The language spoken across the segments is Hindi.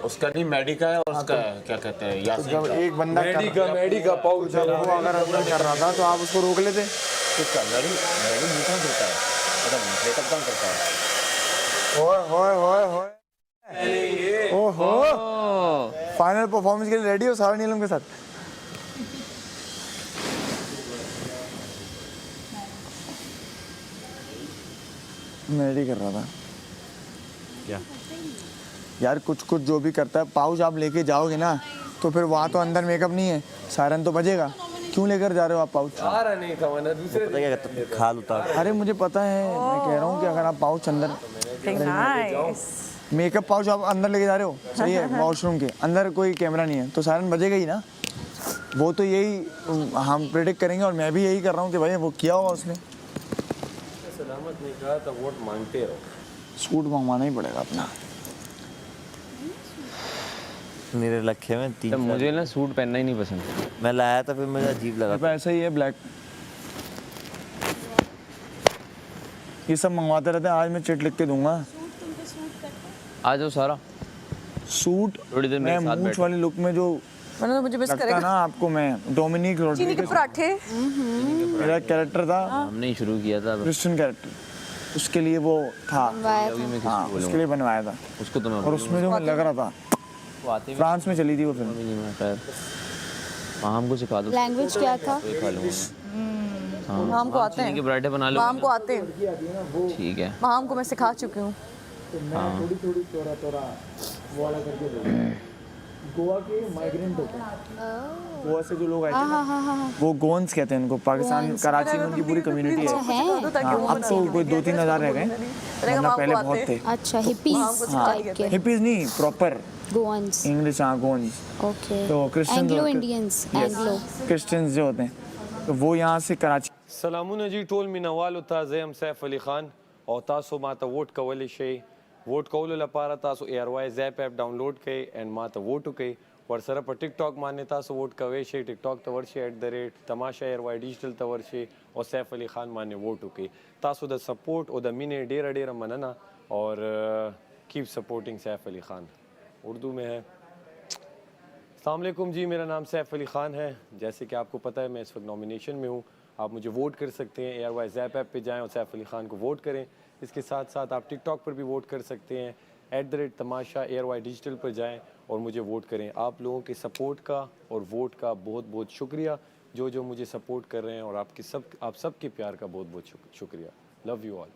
उसका नहीं मैडी का है और उसका क्या कहते हैं यासीन जब का। एक बंदा मैडी का पाउच जब वो अगर अंदर कर रहा था तो आप उसको रोक लेते। किसका मैडी मैडी मुंह कौन धोता है मतलब मेकअप कौन करता है। ओए ओए ओए ओहो फाइनल परफॉर्मेंस के लिए रेडी हो सारा नीलम के साथ। मैडी कर रहा था क्या यार, कुछ कुछ जो भी करता है। पाउच आप लेके जाओगे ना तो फिर वहाँ तो अंदर मेकअप नहीं है, सायरन तो बजेगा। क्यों लेकर जा रहे हो आप पाउच? सारा नहीं था वरना दूसरे पता क्या करता है खाल उतार। अरे मुझे पता है, मैं कह रहा हूँ कि अगर आप पाउच अंदर मेकअप पाउच आप अंदर लेके जा रहे हो, सही है, वॉशरूम के अंदर कोई कैमरा नहीं है तो सायरन बजेगा ही ना। वो तो यही हम प्रेडिक्ट करेंगे और मैं भी यही कर रहा हूँ कि भाई वो किया होगा उसने। सलामत ने कहा था वोट मांगते रहो। सूट मंगवाना ही पड़ेगा अपना। मेरे लखे में तीन मुझे ना सूट पहनना ही नहीं पसंद। मैं लाया था फिर मुझे अजीब लगा तो ऐसा ही है ब्लैक। ये सब मंगवाते रहते हैं। आज मैं चिट लिख के दूंगा। आ जाओ सारा सूट थोड़ी देर मैं मेरे साथ मूंछ बैठो। वाले लुक में जो मैंने तो मुझे मिस लगता करेगा ना आपको, मैं डोमिनिक चीनी के रोड्रिगेज पराठे। मेरा कैरेक्टर था, हमने ही शुरू किया था। क्रिश्चियन कैरेक्टर, उसके लिए वो था। अभी मैं किसको हाँ, उसके बोलूँगा लिए बनवाया था। उसको तो मैं और उसमें जो लग रहा था, वो आते फ्रांस में चली थी वो फिल्म। भी नहीं मैं खैर वहाँ हमको सिखा दो। लैंग्वेज क्या था? वही खा लूँगा। वहाँ हमको आते चीनी के हैं, पराठे बना लो। वहाँ हमको आते हैं, ठीक है। वहाँ हमको मैं सिखा चुकी हूँ। गोवा के माइग्रेंट होते हैं, गोवा से जो लोग आए थे ना, वो गोन्स कहते हैं उनको। पाकिस्तान कराची में उनकी पूरी कम्युनिटी है। है ताकि वो अब तो कोई 2-3 हज़ार रह गए, वरना पहले बहुत थे। अच्छा हिपीज टाइप के हिपीज नहीं, प्रॉपर गोवंस। इंग्लिश। हाँ, गोन्स। ओके तो Christian Anglo Indians Anglo Christians जो होते हैं तो वो यहाँ से कराची। सलामुन जी टोल मिनवाल था ज़ैम सैफ अली खान और तासो माता वोट कवली शे वोट कौल लपारा तासो ARY ज़ैप ऐप डाउनलोड कई एंड माता वोट कई और सर पर टिकटॉक माने तासो वोट कवे शे टिकटॉक तवर्शे @तमाशा ARY डिजिटल तवर्शे और सैफ अली खान माने वोट कई तासो द सपोर्ट और द मिने डेरा डेरा मनना और कीप सपोर्टिंग सैफ अली खान। उर्दू में है। अस्सलाम वालेकुम जी, मेरा नाम सैफ अली ख़ान है। जैसे कि आपको पता है मैं इस वक्त नॉमिनेशन में हूँ। आप मुझे वोट कर सकते हैं। ARY ज़ैप ऐप पे जाएं और सैफ अली ख़ान को वोट करें। इसके साथ साथ आप टिकटॉक पर भी वोट कर सकते हैं। @तमाशा ARY डिजिटल पर जाएं और मुझे वोट करें। आप लोगों के सपोर्ट का और वोट का बहुत बहुत शुक्रिया, जो जो मुझे सपोर्ट कर रहे हैं, और आप सबके प्यार का बहुत बहुत शुक्रिया। Love you all.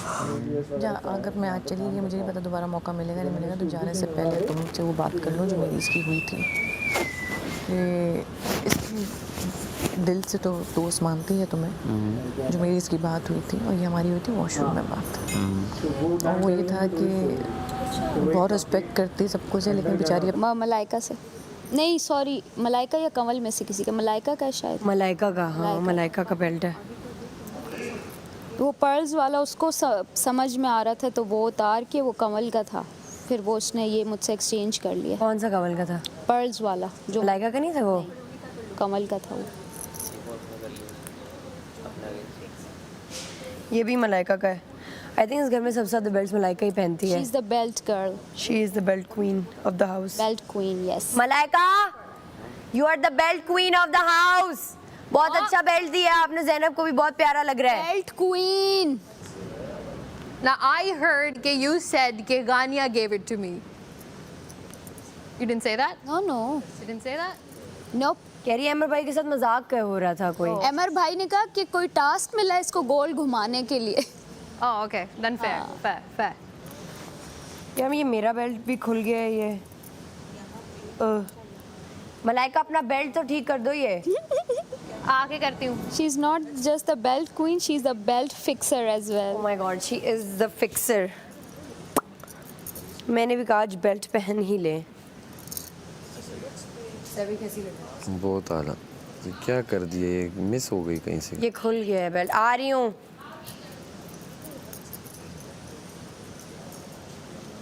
अगर मैं आज चली गई, मुझे नहीं पता दोबारा मौका मिलेगा नहीं मिलेगा, तो जाने से पहले तुमसे वो बात कर लो जो मेरी इसकी हुई थी। ये इसकी दिल से तो दोस्त मानती है तुम्हें, जो मेरी इसकी बात हुई थी और ये हमारी हुई थी वॉशरूम में बात। और वो ये था कि बहुत रिस्पेक्ट करती सबको से, लेकिन बेचारी मलाइका से नहीं, सॉरी, मलाइका या कंवल में से किसी का। मलाइका का शायद, मलाइका का। हाँ, मलाइका का बेल्ट है। वो पर्ल्स वाला उसको समझ में आ रहा था तो वो उतार के वो कंवल का था, फिर वो उसने ये मुझसे एक्सचेंज कर लिया। कौन सा कंवल का था? पर्ल्स वाला जो मलाइका का नहीं था, वो कंवल का था वो। ये भी मलाइका का है। आई थिंक इस घर में सबसे ज़्यादा बेल्ट मलाइका ही पहनती शी है। Is the belt girl, she is the belt queen of the house. Belt queen, yes. Malaika, you are the belt queen of the house. बहुत अच्छा बेल्ट दिया आपने, ज़ैनब को भी बहुत प्यारा लग रहा है। Belt queen. Now I heard that you said that Gania gave it to me. You didn't say that? No no You didn't say that? Nope. कह रही है अमर भाई के साथ मजाक हो रहा था कोई। अमर भाई ने कहा कि कोई टास्क मिला है इसको गोल घुमाने के लिए। Oh, okay. Then fair, fair. यार ये मेरा बेल्ट भी खुल गया है ये। मलाइका अपना बेल्ट तो ठीक कर दो ये। आके करती हूँ। She is not just the belt queen, she is the belt fixer as well. Oh my God, she is the fixer. मैंने भी कहा आज बेल्ट पहन ही ले। बहुत आला। क्या कर दिया, ये मिस हो गई कहीं से। ये खुल गया है बेल्ट। आ रही हूँ।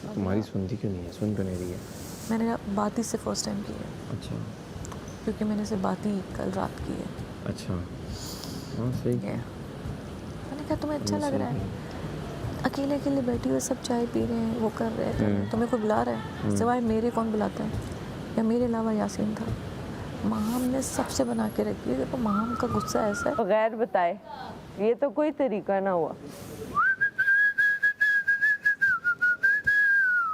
तुम्हारी सुनती क्यों नहीं है? सुन क्यों नहीं रही है? मैंने बात ही से फर्स्ट टाइम की है, अच्छा क्योंकि मैंने से बात ही कल रात की है। अच्छा, हाँ सही। मैंने कहा तुम्हें अच्छा लग रहा है, अकेले अकेले बैठी हुई सब चाय पी रहे हैं, वो कर रहे हैं, तुम्हें कोई बुला रहा है? सिवाय मेरे कौन बुलाता है? या मेरे अलावा यासीन था? माम ने सबसे बना के रखी है। देखो माम का गुस्सा ऐसा है। बगैर बताए ये तो कोई तरीका ना हुआ।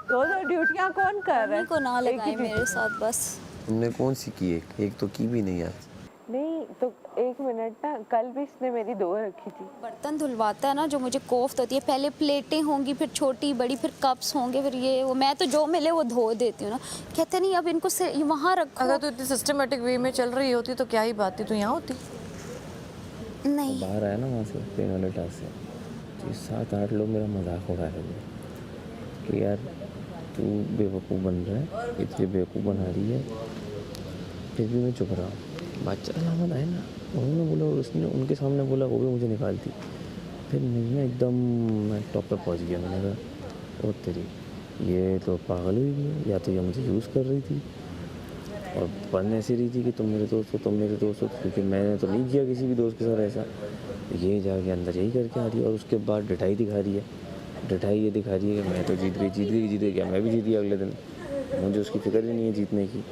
दो ड्यूटियां कौन कर रहा है? को ना लगाए मेरे साथ बस। तुमने कौन सी की? एक तो की भी नहीं आज। नहीं तो एक मिनट ना, कल भी इसने मेरी 2 रखी थी। बर्तन धुलवाता है ना, जो मुझे कोफ्त होती है, पहले प्लेटें होंगी, फिर छोटी बड़ी, फिर कप्स होंगे, फिर ये वो, मैं तो जो मिले वो धो देती हूँ ना। कहते नहीं अब इनको वहाँ रखो। अगर तू इतनी सिस्टमेटिक वे में चल रही होती तो क्या ही बात थी, तू यहाँ होती। नहीं बाहर आया ना वहाँ से ट्रेन वाले टास से, तो 7-8 लोग मेरा मजाक उड़ा रहे थे कि यार तू बेवकूफ़ बन रहा है, इतनी बेवकूफ़ बना रही है। फिर भी मैं चुप रहा। बादशाह अलामत आए ना, उन्होंने बोला, उसने उनके सामने बोला, वो भी मुझे निकालती। फिर मुझे ना एकदम मैं टॉप पे पहुंच गया। मैंने कहा ओ तेरी, ये तो पागल हुई है, या तो ये मुझे यूज़ कर रही थी और बन ऐसी रही थी कि तुम मेरे दोस्त हो, तुम मेरे दोस्त हो, क्योंकि मैंने तो नहीं किया किसी भी दोस्त के साथ ऐसा। ये जाके अंदर यही करके आ रही है और उसके बाद डिठाई दिखा रही है। डिठाई ये दिखा रही है कि मैं तो जीत गई क्या? मैं भी जीत गया अगले दिन। मुझे उसकी फिक्र ही नहीं है जीतने की।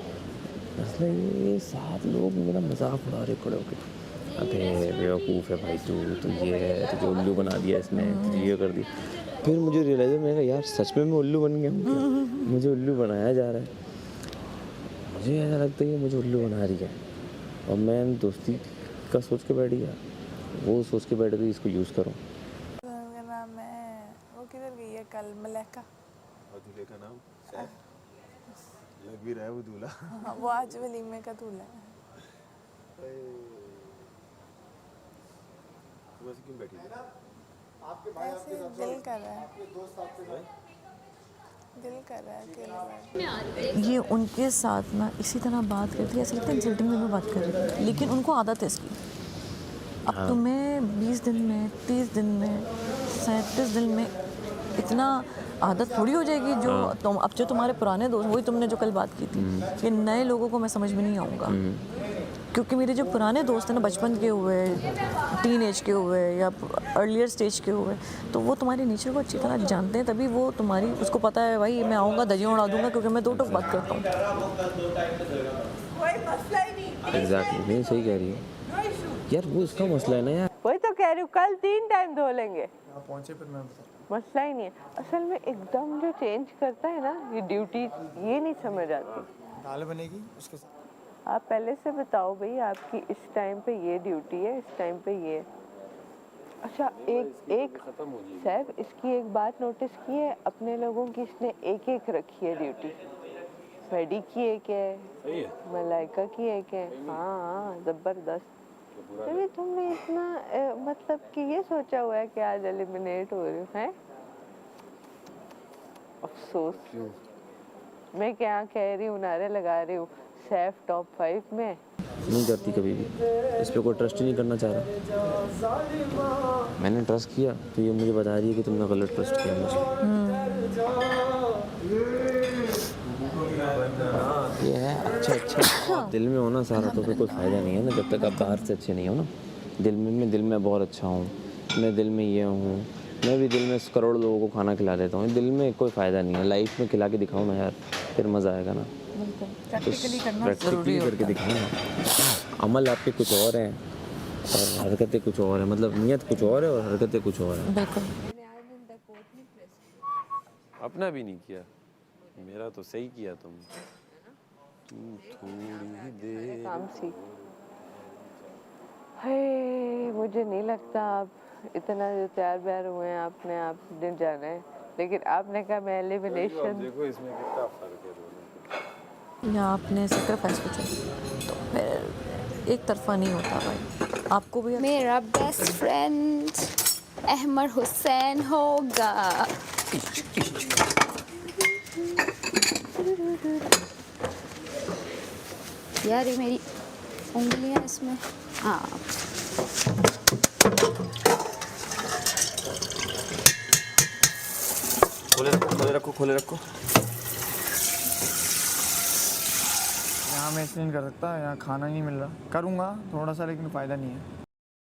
मसला ये 7 लोग मेरा मजाक उड़ा रहे खड़े होकर। अबे बेवकूफ़ है भाई तू ये है, तुझे उल्लू बना दिया इसने, तुझे ये कर दिया। फिर मुझे रियलाइज मैंने कहा यार सच में मैं उल्लू बन गया हूँ क्या? मुझे उल्लू बनाया जा रहा है। मुझे ऐसा लगता है कि मुझे उल्लू बना रही है और मैं दोस्ती का सोच के बैठ गया, वो सोच के बैठ गई इसको यूज़ करूँ। नाम है वो, किधर गई है कल? मलैका। और दूल्हे का नाम सैफ लग भी रहा है वो दूल्हा। हाँ, वो आज वलीमे का दूल्हा है। तुम ऐसे क्यों बैठी थी? ऐसे दिल कर रहा है, दिल कर रहा है अकेले। ये उनके साथ ना इसी तरह बात करती है, ऐसा लगता है इंसल्टिंग वे में बात कर रही है, लेकिन उनको आदत है इसकी। अब तुम्हें 20 दिन में, 30 दिन में, 37 दिन में इतना आदत थोड़ी हो जाएगी जो तुम अब जो तुम्हारे पुराने दोस्त, वही तुमने जो कल बात की थी कि नए लोगों को मैं समझ में नहीं आऊँगा। क्योंकि मेरे जो पुराने दोस्त हैं ना, बचपन के हुए, टीन एज के हुए या अर्लियर स्टेज के हुए, तो वो तुम्हारे नेचर को अच्छी तरह जानते हैं, तभी वो तुम्हारी, उसको पता है भाई मैं आऊँगा धज्जियाँ उड़ा दूंगा क्योंकि मैं 2 टोक बात करता हूँ। एग्जैक्टली, नहीं सही कह रही है यार, वो इसका मसला है ना यार। वही तो कह रही हूँ, कल 3 टाइम धो लेंगे। आप पहुँचे फिर मैं बताता मसला ही नहीं है। असल में एकदम जो चेंज करता है ना ये ड्यूटी, ये नहीं समझ आती। दाल बनेगी उसके साथ। आप पहले से बताओ भाई, आपकी इस टाइम पे ये ड्यूटी है, इस टाइम पे ये। अच्छा एक सैफ, इसकी एक बात नोटिस की है, अपने लोगों की इसने एक रखी है ड्यूटी। मेडी की एक है, मलाइका की एक है। हाँ जबरदस्त। तभी तुमने इतना मतलब कि ये सोचा हुआ है कि आज एलिमिनेट हो रही है? अफसोस। मैं क्या कह रही हूँ, नारे लगा रही हूँ, सैफ टॉप 5 में नहीं करती कभी भी, इस पे कोई ट्रस्ट ही नहीं करना चाह रहा। मैंने ट्रस्ट किया तो ये मुझे बता रही है कि तुमने गलत ट्रस्ट किया मुझे। ये है अच्छा दिल में होना सारा, तो फिर कोई फ़ायदा नहीं है ना, जब तक आप बाहर से अच्छे नहीं हो ना। दिल में बहुत अच्छा हूँ, मैं दिल में ये हूँ, मैं भी दिल में करोड़ लोगों को खाना खिला देता हूँ। दिल में कोई फ़ायदा नहीं है, लाइफ में खिला के दिखाऊँ ना यार, फिर मज़ा आएगा ना। प्रैक्टिकली करके दिखाऊँ ना। अमल आपके कुछ और हैं और हरकतें कुछ और हैं, मतलब नीयत कुछ और है और हरकतें कुछ और हैं। अपना भी नहीं किया, मेरा तो सही किया तुम थोड़ी देर काम सीख। मुझे नहीं लगता आप इतना जो तैयार बैर हुए हैं आपने, आप दिन जाना है, लेकिन आपने कहा मैं एलिमिनेशन। देखो इसमें कितना फर्क है दोनों। या आपने सेक्रीफाइस को चुना तो फिर एक तरफा नहीं होता भाई, आपको भी। मेरा बेस्ट फ्रेंड अहमद हुसैन होगा। यार ये मेरी उंगलियां इसमें, हाँ खोले रखो। यहाँ मैं इसलिए नहीं कर सकता, यहाँ खाना नहीं मिल रहा। करूँगा थोड़ा सा, लेकिन फ़ायदा नहीं है।